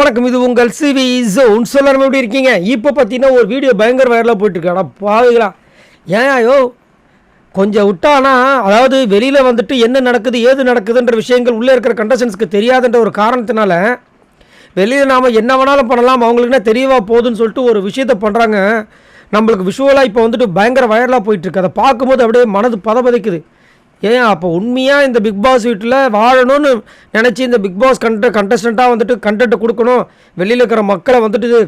வணக்கம். இது உங்கள் சிவி ஜோன். எல்லாரும் எப்படி இருக்கீங்க? இப்போ பார்த்தீங்கன்னா ஒரு வீடியோ பயங்கர வைரலாக போயிட்டுருக்கு. ஆனால் பாருங்களா, ஏன் ஐயோ கொஞ்சம் விட்டானா, அதாவது வெளியில் வந்துட்டு என்ன நடக்குது ஏது நடக்குதுன்ற விஷயங்கள் உள்ளே இருக்கிற கண்டஸ்டன்ஸ்க்கு தெரியாதுன்ற ஒரு காரணத்தினால வெளியில் நாம் என்ன வேணாலும் பண்ணலாம், அவங்களுக்குன்னா தெரியவா போகுதுன்னு சொல்லிட்டு ஒரு விஷயத்தை பண்ணுறாங்க. நம்மளுக்கு விஷுவலாக இப்போ வந்துட்டு பயங்கர வைரலாக போயிட்டுருக்கு. அதை பார்க்கும்போது அப்படியே மனது பதபதைக்குது. ஏன் அப்போ உண்மையாக இந்த பிக் பாஸ் வீட்டில் வாழணும்னு நினச்சி இந்த பிக் பாஸ் கண்டஸ்டண்ட்டாக வந்துட்டு கண்டென்ட் கொடுக்கணும், வெளியில் இருக்கிற மக்களை வந்துட்டு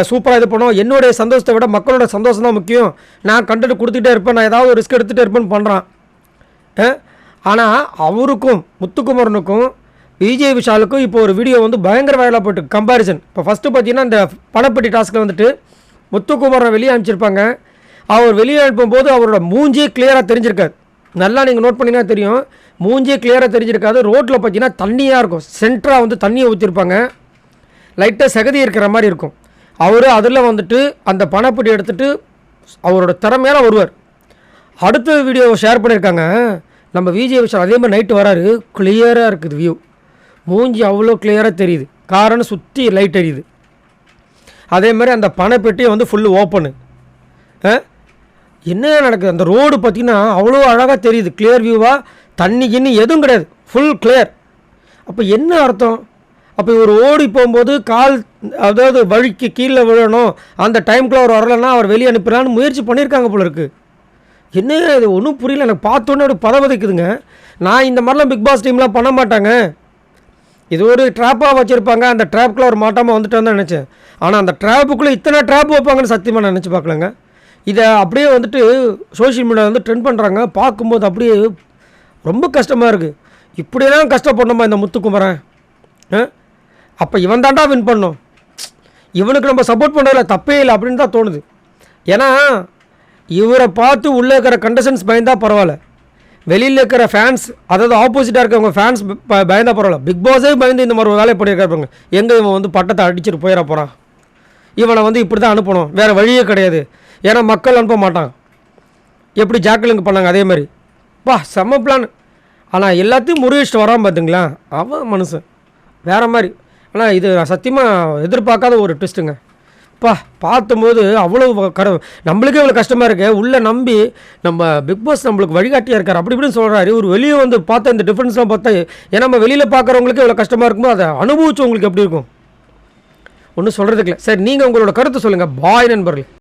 சூப்பராக இது பண்ணணும், என்னுடைய சந்தோஷத்தை விட மக்களோட சந்தோஷம் தான் முக்கியம், நான் கண்டென்ட் கொடுத்துக்கிட்டே இருப்பேன், நான் ஏதாவது ஒரு ரிஸ்க் எடுத்துகிட்டே இருப்பேன்னு பண்ணுறான். ஆனால் அவருக்கும் முத்துக்குமரனுக்கும் விஜய் விஷாலுக்கும் இப்போ ஒரு வீடியோ வந்து பயங்கர வைரலாக போயிட்டு கம்பேரிசன். இப்போ ஃபஸ்ட்டு பார்த்தீங்கன்னா இந்த பணப்பெட்டி டாஸ்கில் வந்துட்டு முத்துக்குமரனை வெளியே அனுப்பிச்சிருப்பாங்க. அவர் வெளியே அனுப்பும்போது அவரோட மூஞ்சியே கிளியராக தெரிஞ்சிருக்காது. நல்லா நீங்கள் நோட் பண்ணிங்கன்னா தெரியும், மூஞ்சியே கிளியராக தெரிஞ்சிருக்காது. ரோட்டில் பார்த்தீங்கன்னா தண்ணியாக இருக்கும், சென்டராக வந்து தண்ணியை ஊற்றிருப்பாங்க, லைட்டாக சகதி இருக்கிற மாதிரி இருக்கும். அவர் அதில் வந்துட்டு அந்த பணப்பெட்டி எடுத்துகிட்டு அவரோட திறமையான வருவார். அடுத்த வீடியோவை ஷேர் பண்ணியிருக்காங்க நம்ம விஜய் விஷால். அதே மாதிரி நைட்டு வராரு, கிளியராக இருக்குது வியூ, மூஞ்சி அவ்வளோ கிளியராக தெரியுது, காரணம் சுற்றி லைட் எரியுது. அதே மாதிரி அந்த பணப்பெட்டியை வந்து ஃபுல்லு ஓப்பனு. என்ன நடக்குது, அந்த ரோடு பார்த்திங்கன்னா அவ்வளோ அழகாக தெரியுது, கிளியர் வியூவாக, தண்ணி கிண்ணி எதுவும் கிடையாது, ஃபுல் கிளியர். அப்போ என்ன அர்த்தம்? அப்போ இவர் ஓடி போகும்போது கால் அதாவது வழிக்கு கீழே விழணும், அந்த டைமுக்குள்ள அவர் வரலன்னா அவர் வெளியே அனுப்பிடலான்னு முயற்சி பண்ணியிருக்காங்க போல இருக்குது. என்ன இது ஒன்றும் புரியல எனக்கு, பார்த்தோன்னே அப்படி பதவதைக்குதுங்க. நான் இந்த மாதிரிலாம் பிக் பாஸ் டீம்லாம் பண்ண மாட்டாங்க, இது ஒரு ட்ராப்பாக வச்சுருப்பாங்க, அந்த ட்ராப்புக்குள்ளே ஒரு மாட்டாமல் வந்துட்டான்னு தான் நினச்சேன். ஆனால் அந்த ட்ராப்புக்குள்ளே இத்தனை ட்ராப் வைப்பாங்கன்னு சத்தியமாக நான் நினச்சி பார்க்கலங்க. இதை அப்படியே வந்துட்டு சோஷியல் மீடியாவில் வந்து ட்ரெண்ட் பண்ணுறாங்க. பார்க்கும்போது அப்படியே ரொம்ப கஷ்டமாக இருக்குது. இப்படியெல்லாம் கஷ்டப்படணுமா இந்த முத்துக்குமரன்? அப்போ இவன் தாண்டா வின் பண்ணோம், இவனுக்கு நம்ம சப்போர்ட் பண்ணுறதில்ல, தப்பே இல்லை அப்படின்னு தான் தோணுது. ஏன்னா இவரை பார்த்து உள்ளே இருக்கிற கண்டஸ்டன்ஸ் பயந்தால் பரவாயில்ல, வெளியில் இருக்கிற ஃபேன்ஸ், அதாவது ஆப்போசிட்டாக இருக்கிறவங்க ஃபேன்ஸ் பயந்தால் பரவாயில்ல, பிக் பாஸே பயந்து இந்த மாதிரி ஒரு வேலையை பண்ணியிருக்காருப்பாங்க. எங்கே இவன் வந்து பட்டத்தை அடிச்சுட்டு போயிட போகிறான், இவனை வந்து இப்படி தான் அனுப்பணும், வேறு வழியே கிடையாது, ஏன்னா மக்கள் அனுப்ப மாட்டான். எப்படி ஜாக்கலிங்க பண்ணாங்க அதே மாதிரி செம்ம பிளான். ஆனால் எல்லாத்தையும் முறியடிச்சிட்டு வராமல் பார்த்துங்களா, அவன் மனுஷன் வேறு மாதிரி. ஆனால் இது சத்தியமாக எதிர்பார்க்காத ஒரு ட்விஸ்ட்டுங்க. பார்த்தும்போது அவ்வளோ நம்மளுக்கே இவ்வளோ கஷ்டமாக இருக்குது. உள்ளே நம்பி நம்ம பிக் பாஸ் நம்மளுக்கு வழிகாட்டியாக இருக்கார் அப்படி இப்படின்னு சொல்கிறாரு. ஒரு வெளியே வந்து பார்த்தா இந்த டிஃப்ரென்ஸ்லாம் பார்த்தா, ஏன்னா நம்ம வெளியில் பார்க்குறவங்களுக்கு இவ்வளோ கஷ்டமாக இருக்கும்போது அதை அனுபவிச்சவங்களுக்கு எப்படி இருக்கும் ஒன்றும் சொல்கிறதுக்கு இல்லை. சரி, நீங்கள் உங்களோட கருத்தை சொல்லுங்கள். பாய் நண்பர்களே.